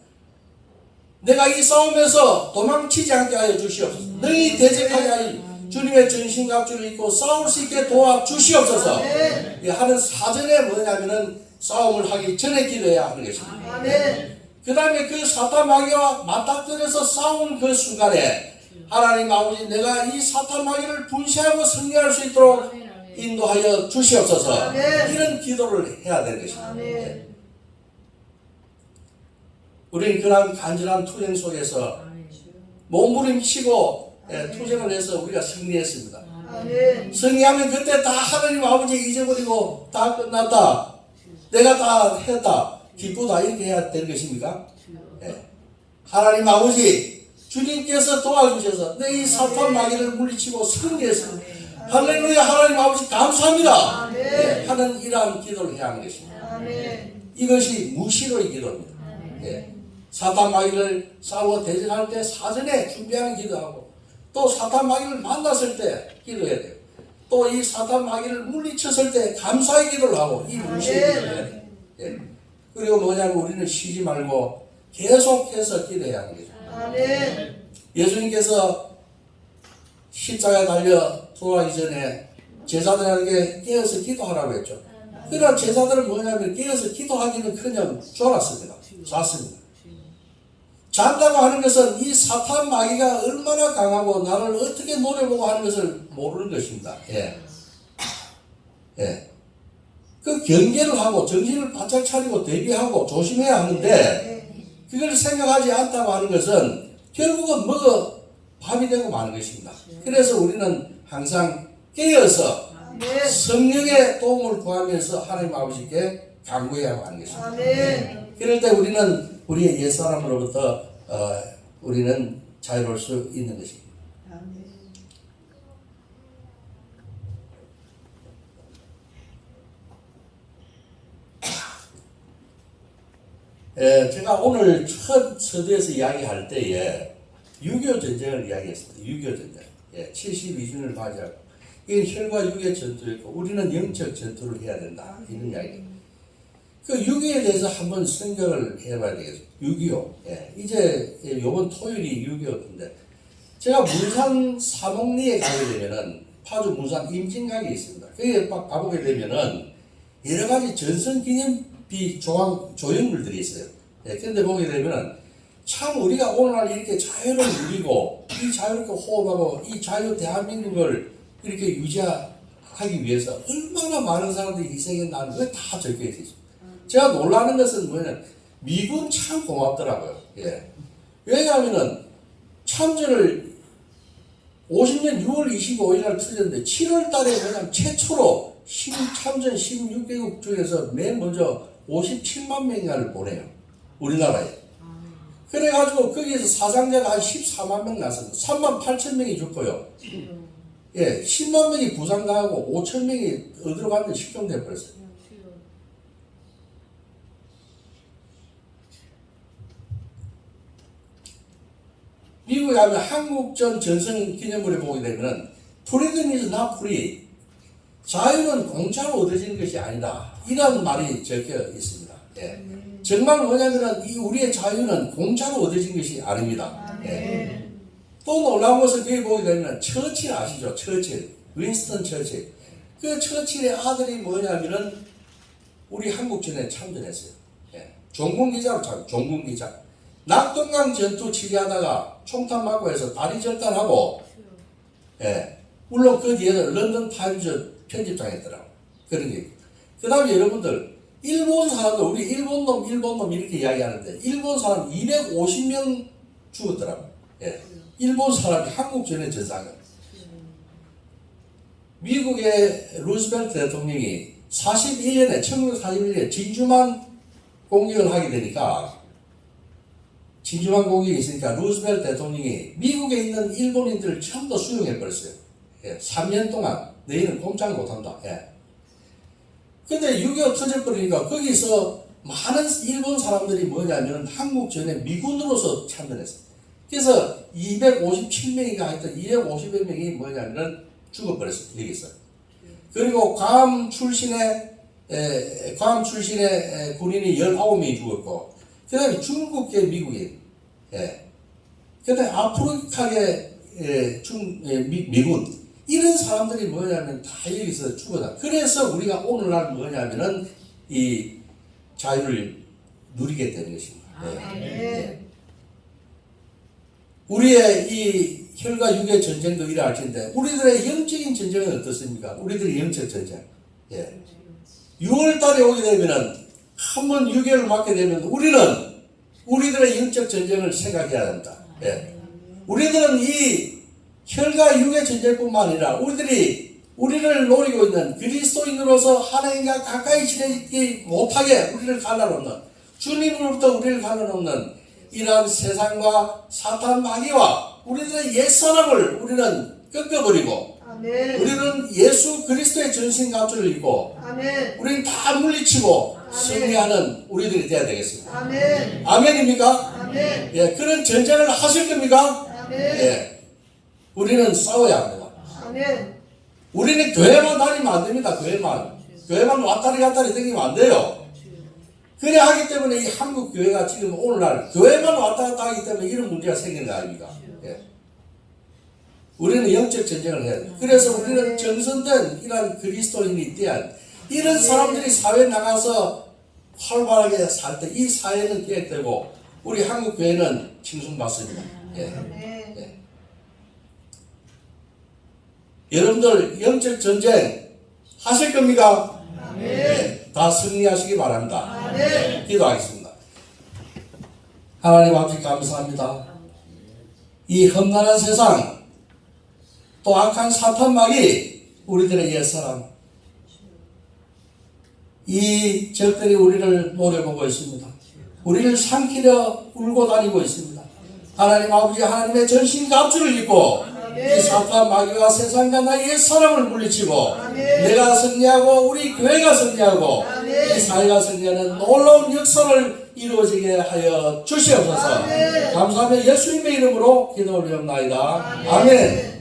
Speaker 3: 내가 이 싸움에서 도망치지 않게 하여 주시옵소서. 너희 대적하게 하여 주님의 전신갑주를 입고 싸울 수 있게 도와주시옵소서. 하는 사전에 뭐냐면은 싸움을 하기 전에 기도해야 하는 것입니다. 그 다음에 그 사탄 마귀와 맞닥뜨려서 싸운 그 순간에 하나님 아버지 내가 이 사탄 마귀를 분쇄하고 승리할 수 있도록 인도하여 주시옵소서. 이런 기도를 해야 되는 것입니다. 우리는 그런 간절한 투쟁 속에서 몸부림치고 투쟁을 해서 우리가 승리했습니다.
Speaker 2: 아멘.
Speaker 3: 승리하면 그때 다 하나님 아버지 잊어버리고 다 끝났다. 내가 다 했다. 기쁘다. 이렇게 해야 되는 것입니까? 예. 하나님 아버지 주님께서 도와주셔서 내 이 사탄 마귀를 물리치고 승리했습니다. 할렐루야. 하나님 아버지 감사합니다. 예. 하는 이러한 기도를 해야 하는 것입니다.
Speaker 2: 아멘.
Speaker 3: 이것이 무시로의 기도입니다. 예. 사탄 마귀를 싸워 대적할 때 사전에 준비하는 기도하고 또 사탄 마귀를 만났을 때 기도해야 돼요. 또 이 사탄 마귀를 물리쳤을 때 감사의 기도를 하고 이 무시의 기도를 해야 돼요. 예. 그리고 뭐냐면 우리는 쉬지 말고 계속해서 기도해야 하는 거죠.
Speaker 2: 아멘.
Speaker 3: 예수님께서 십자가에 달려 돌아가기 전에 제자들에게 깨어서 기도하라고 했죠. 그러나 제자들은 뭐냐면 깨어서 기도하기는 그냥 졸았습니다. 잤습니다. 잔다고 하는 것은 이 사탄 마귀가 얼마나 강하고 나를 어떻게 노려보고 하는 것을 모르는 것입니다. 예. 예. 그 경계를 하고 정신을 바짝 차리고 대비하고 조심해야 하는데 그걸 생각하지 않다고 하는 것은 결국은 먹어 밥이 되고 마는 것입니다. 그래서 우리는 항상 깨어서 성령의 도움을 구하면서 하나님 아버지께 간구해야 하는 것입니다.
Speaker 2: 아멘.
Speaker 3: 그럴 때 우리는 우리의 옛사람으로부터 우리는 자유로울 수 있는 것입니다.
Speaker 2: 아멘.
Speaker 3: 제가 오늘 첫 서두에서 이야기할 때에 6.25 전쟁을 이야기했습니다. 6.25 전쟁. 72주년을 맞이하고 이건 혈과 육의 전투였고 우리는 영적 전투를 해야 된다. 이런 이야기. 그 6.25에 대해서 한번 생각을 해봐야 되겠어요. 6.25. 이제 요번 토요일이 6.25인데 제가 문산 사목리에 가게 되면은 파주 문산 임진각이 있습니다. 거기에 막 가보게 되면은 여러 가지 전선기념비 조형물들이 있어요. 그런데 보게 되면은 참 우리가 오늘날 이렇게 자유를 누리고 이 자유롭게 호흡하고 이 자유 대한민국을 이렇게 유지하기 위해서 얼마나 많은 사람들이 희생했나는 게 다 적혀 있습니다. 제가 놀라는 것은 뭐냐면 미군 참 고맙더라고요. 왜냐하면은 참전을 50년 6월 25일 날 틀렸는데 7월 달에 그냥 최초로 참전 16개국 중에서 맨 먼저 57만 명을 보내요. 우리나라에. 그래가지고 거기에서 사상자가 한 14만 명 났습니다. 3만 8천 명이 죽고요. 10만 명이 부상당하고 5천 명이 어디로 갔는지 실종돼 버렸어요. 미국에 가면 한국전 전선 기념물에 보게 되면 freedom is not free. 자유는 공짜로 얻어지는 것이 아니다. 이런 말이 적혀 있습니다. 정말 뭐냐면 우리의 자유는 공짜로 얻어진 것이 아닙니다. 또 놀라운 것은 거기 보게 되면 처칠 아시죠? 처칠. 윈스턴 처칠. 그 처칠의 아들이 뭐냐면은 우리 한국전에 참전했어요. 종군기자로 참, 종군기자. 낙동강 전투 치기하다가 총탄 맞고 해서 다리 절단하고, 물론 그 뒤에는 런던 타임즈 편집장했더라고. 그런 게. 그 다음에 여러분들, 일본 사람들, 우리 일본 놈 이렇게 이야기하는데, 일본 사람 250명 죽었더라고. 일본 사람이 한국전에 전사한 거예요. 미국의 루스벨트 대통령이 1941년에 진주만 공격을 하게 되니까 진주만 공격이 있으니까 루스벨트 대통령이 미국에 있는 일본인들을 전부 다 수용해버렸어요. 3년 동안 너희는 꼼짝 못한다. 근데 6.25 터져버리니까 거기서 많은 일본 사람들이 뭐냐면 한국전에 미군으로서 참전했어요. 그래서 257명이가 하여튼 250여 명이 뭐냐면 죽어버렸어요. 여기서. 그리고 괌 출신의 군인이 19명이 죽었고, 그 다음에 중국계 미국인, 그 다음에 아프리카계 미군, 이런 사람들이 뭐냐면 다 여기서 죽어다. 그래서 우리가 오늘날 뭐냐면은 이 자유를 누리게 되는 것입니다. 우리의 이 혈과 육의 전쟁도 이래 할 텐데, 우리들의 영적인 전쟁은 어떻습니까? 우리들의 영적 전쟁. 6월 달에 오게 되면은, 한번 6개월을 맞게 되면, 우리들의 영적 전쟁을 생각해야 된다. 우리들은 이 혈과 육의 전쟁뿐만 아니라 우리를 노리고 있는 그리스도인으로서 하나님과 가까이 지내지 못하게 우리를 갈라놓는, 주님으로부터 우리를 갈라놓는 이러한 세상과 사탄 마귀와 우리들의 옛사람을 우리는 꺾어버리고,
Speaker 2: 아멘.
Speaker 3: 우리는 예수 그리스도의 전신갑주를 입고,
Speaker 2: 아멘.
Speaker 3: 우리는 다 물리치고
Speaker 2: 아멘.
Speaker 3: 승리하는 우리들이 되어야 되겠습니다.
Speaker 2: 아멘.
Speaker 3: 아멘입니까?
Speaker 2: 아멘.
Speaker 3: 예, 그런 전쟁을 하실 겁니까?
Speaker 2: 아멘.
Speaker 3: 예, 우리는 싸워야 합니다.
Speaker 2: 아멘.
Speaker 3: 우리는 교회만 다니면 안 됩니다. 교회만 왔다리 갔다리 다니면 안 돼요. 그래 하기 때문에 이 한국 교회가 지금 오늘날 교회만 왔다 갔다 하기 때문에 이런 문제가 생기는 거 아닙니까? 예. 우리는 영적 전쟁을 해야 돼요. 그래서 우리는 정선된 이런 그리스도인이 대한 이런 사람들이 사회에 나가서 활발하게 살 때 이 사회는 계획되고 우리 한국 교회는 칭송받습니다. 예.
Speaker 2: 아멘.
Speaker 3: 예. 여러분들 영적 전쟁 하실 겁니까?
Speaker 2: 아멘.
Speaker 3: 예. 다 승리하시기 바랍니다.
Speaker 2: 아멘.
Speaker 3: 기도하겠습니다. 하나님 아버지 감사합니다. 이 험난한 세상 또 악한 사탄마귀 우리들의 옛사람 이 적들이 우리를 노려보고 있습니다. 우리를 삼키려 울고 다니고 있습니다. 하나님 아버지 하나님의 전신갑주를 입고 이 사탄 마귀와 세상과 나의 옛사람을 물리치고
Speaker 2: 아멘.
Speaker 3: 내가 승리하고 우리 교회가 승리하고
Speaker 2: 아멘.
Speaker 3: 이 사회가 승리하는 놀라운 역사를 이루어지게 하여 주시옵소서.
Speaker 2: 아멘.
Speaker 3: 감사하며 예수님의 이름으로 기도 올리옵나이다.
Speaker 2: 아멘.
Speaker 3: 아멘.